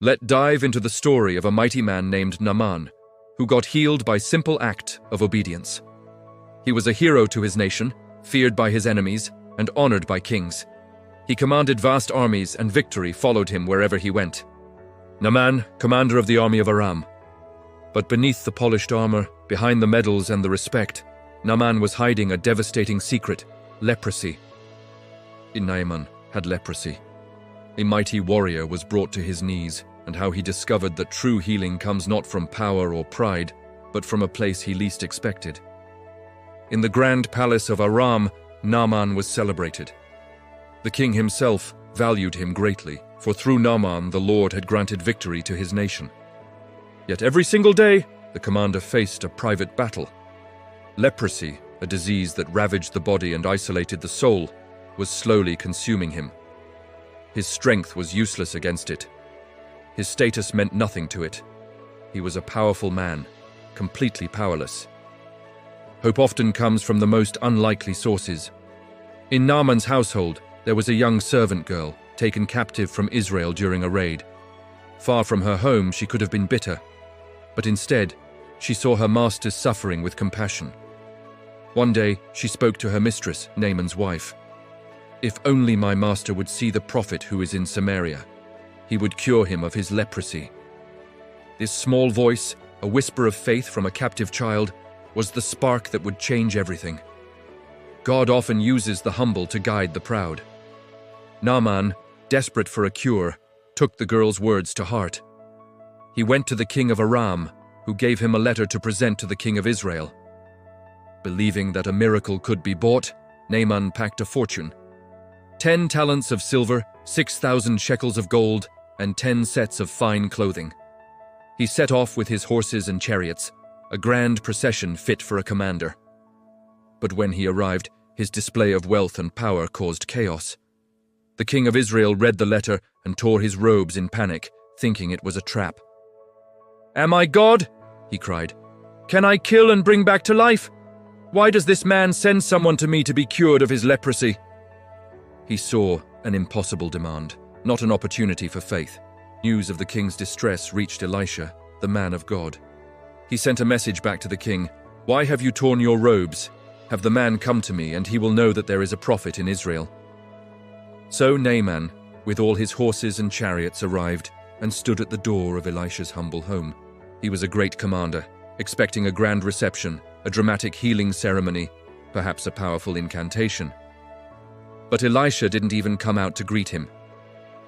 Let's dive into the story of a mighty man named Naaman, who got healed by simple act of obedience. He was a hero to his nation, feared by his enemies, and honored by kings. He commanded vast armies, and victory followed him wherever he went. Naaman, commander of the army of Aram. But beneath the polished armor, behind the medals and the respect, Naaman was hiding a devastating secret: leprosy. Naaman had leprosy. A mighty warrior was brought to his knees, and how he discovered that true healing comes not from power or pride, but from a place he least expected. In the grand palace of Aram, Naaman was celebrated. The king himself valued him greatly, for through Naaman the Lord had granted victory to his nation. Yet every single day, the commander faced a private battle. Leprosy, a disease that ravaged the body and isolated the soul, was slowly consuming him. His strength was useless against it. His status meant nothing to it. He was a powerful man, completely powerless. Hope often comes from the most unlikely sources. In Naaman's household, there was a young servant girl taken captive from Israel during a raid. Far from her home, she could have been bitter, but instead, she saw her master's suffering with compassion. One day, she spoke to her mistress, Naaman's wife. "If only my master would see the prophet who is in Samaria, he would cure him of his leprosy." This small voice, a whisper of faith from a captive child, was the spark that would change everything. God often uses the humble to guide the proud. Naaman, desperate for a cure, took the girl's words to heart. He went to the king of Aram, who gave him a letter to present to the king of Israel. Believing that a miracle could be bought, Naaman packed a fortune: 10 talents of silver, 6,000 shekels of gold, and 10 sets of fine clothing. He set off with his horses and chariots, a grand procession fit for a commander. But when he arrived, his display of wealth and power caused chaos. The king of Israel read the letter and tore his robes in panic, thinking it was a trap. "Am I God?" he cried. "Can I kill and bring back to life? Why does this man send someone to me to be cured of his leprosy?" He saw an impossible demand, not an opportunity for faith. News of the king's distress reached Elisha, the man of God. He sent a message back to the king: "Why have you torn your robes? Have the man come to me, and he will know that there is a prophet in Israel." So Naaman, with all his horses and chariots, arrived and stood at the door of Elisha's humble home. He was a great commander, expecting a grand reception, a dramatic healing ceremony, perhaps a powerful incantation. But Elisha didn't even come out to greet him.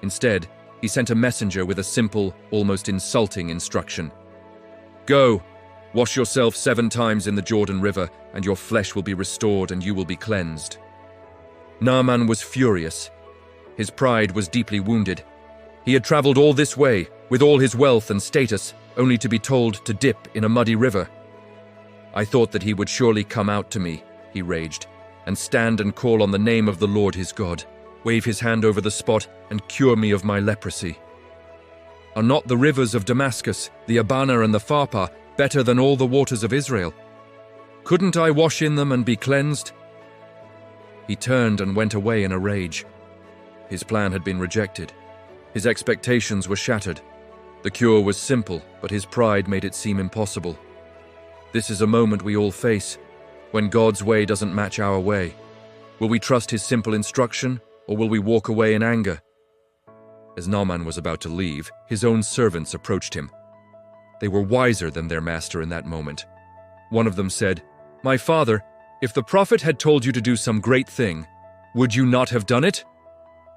Instead, he sent a messenger with a simple, almost insulting instruction: "Go, wash yourself 7 times in the Jordan River, and your flesh will be restored and you will be cleansed." Naaman was furious. His pride was deeply wounded. He had traveled all this way, with all his wealth and status, only to be told to dip in a muddy river. "I thought that he would surely come out to me," he raged, "and stand and call on the name of the Lord his God, wave his hand over the spot, and cure me of my leprosy. Are not the rivers of Damascus, the Abana and the Pharpar, better than all the waters of Israel? Couldn't I wash in them and be cleansed?" He turned and went away in a rage. His plan had been rejected. His expectations were shattered. The cure was simple, but his pride made it seem impossible. This is a moment we all face, when God's way doesn't match our way. Will we trust his simple instruction, or will we walk away in anger? As Naaman was about to leave, his own servants approached him. They were wiser than their master in that moment. One of them said, "My father, if the prophet had told you to do some great thing, would you not have done it?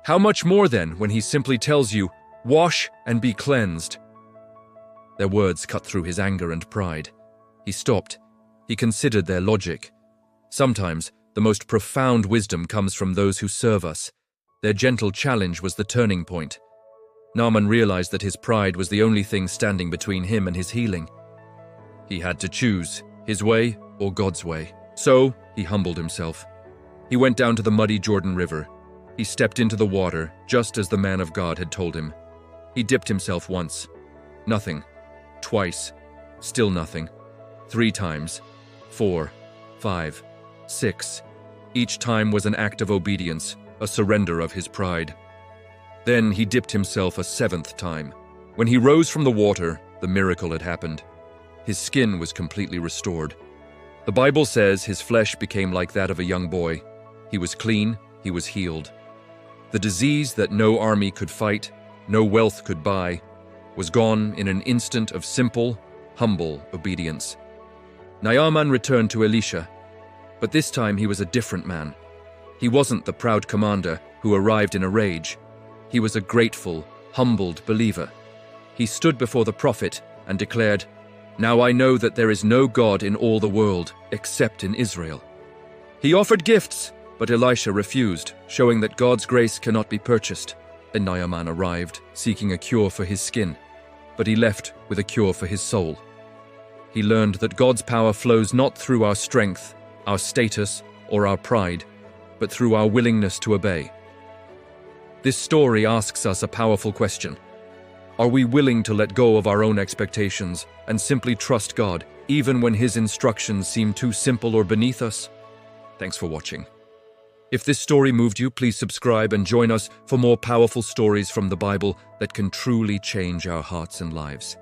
How much more then when he simply tells you, 'Wash and be cleansed'?" Their words cut through his anger and pride. He stopped. He considered their logic. Sometimes, the most profound wisdom comes from those who serve us. Their gentle challenge was the turning point. Naaman realized that his pride was the only thing standing between him and his healing. He had to choose, his way or God's way. So, he humbled himself. He went down to the muddy Jordan River. He stepped into the water, just as the man of God had told him. He dipped himself once. Nothing. Twice. Still nothing. 3 times. 4. 5. 6. Each time was an act of obedience, a surrender of his pride. Then he dipped himself a 7th time. When he rose from the water, the miracle had happened. His skin was completely restored. The Bible says his flesh became like that of a young boy. He was clean, he was healed. The disease that no army could fight, no wealth could buy, was gone in an instant of simple, humble obedience. Naaman returned to Elisha, but this time he was a different man. He wasn't the proud commander who arrived in a rage. He was a grateful, humbled believer. He stood before the prophet and declared, "Now I know that there is no God in all the world except in Israel." He offered gifts, but Elisha refused, showing that God's grace cannot be purchased. Then Naaman arrived, seeking a cure for his skin, but he left with a cure for his soul. He learned that God's power flows not through our strength, our status, or our pride, but through our willingness to obey. This story asks us a powerful question. Are we willing to let go of our own expectations and simply trust God, even when His instructions seem too simple or beneath us? Thanks for watching. If this story moved you, please subscribe and join us for more powerful stories from the Bible that can truly change our hearts and lives.